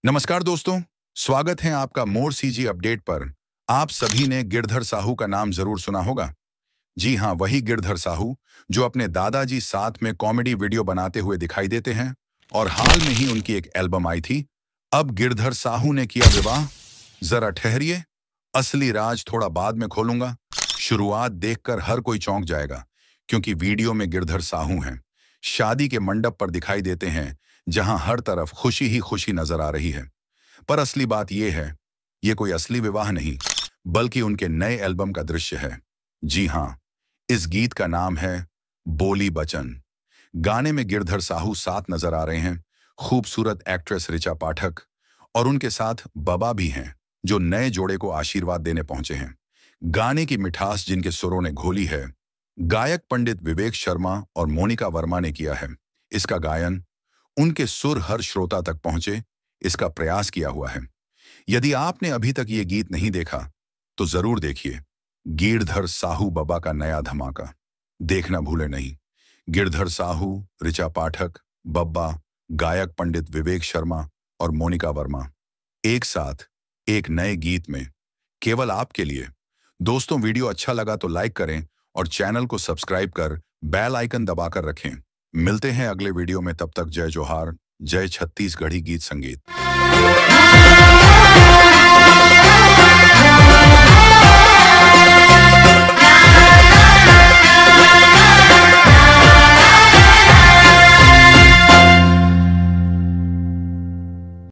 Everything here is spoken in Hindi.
नमस्कार दोस्तों, स्वागत है आपका मोर सीजी अपडेट पर। आप सभी ने गिरधर साहू का नाम जरूर सुना होगा। जी हाँ, वही गिरधर साहू जो अपने दादाजी साथ में कॉमेडी वीडियो बनाते हुए दिखाई देते हैं और हाल में ही उनकी एक एल्बम आई थी। अब गिरधर साहू ने किया विवाह। जरा ठहरिए, असली राज थोड़ा बाद में खोलूंगा। शुरुआत देखकर हर कोई चौंक जाएगा, क्योंकि वीडियो में गिरधर साहू हैं, शादी के मंडप पर दिखाई देते हैं, जहां हर तरफ खुशी ही खुशी नजर आ रही है। पर असली बात यह है, ये कोई असली विवाह नहीं, बल्कि उनके नए एल्बम का दृश्य है। जी हाँ, इस गीत का नाम है बोली बचन। गाने में गिरधर साहू साथ नजर आ रहे हैं, खूबसूरत एक्ट्रेस ऋचा पाठक और उनके साथ बबा भी हैं, जो नए जोड़े को आशीर्वाद देने पहुंचे हैं। गाने की मिठास जिनके सुरों ने घोली है, गायक पंडित विवेक शर्मा और मोनिका वर्मा ने किया है। इसका गायन, उनके सुर हर श्रोता तक पहुंचे, इसका प्रयास किया हुआ है। यदि आपने अभी तक ये गीत नहीं देखा, तो जरूर देखिए। गिरधर साहू बबा का नया धमाका देखना भूले नहीं। गिरधर साहू, ऋचा पाठक, बब्बा, गायक पंडित विवेक शर्मा और मोनिका वर्मा एक साथ एक नए गीत में, केवल आपके लिए। दोस्तों, वीडियो अच्छा लगा तो लाइक करें और चैनल को सब्सक्राइब कर बेल आइकन दबाकर रखें। मिलते हैं अगले वीडियो में, तब तक जय जोहार, जय छत्तीसगढ़ी गीत संगीत।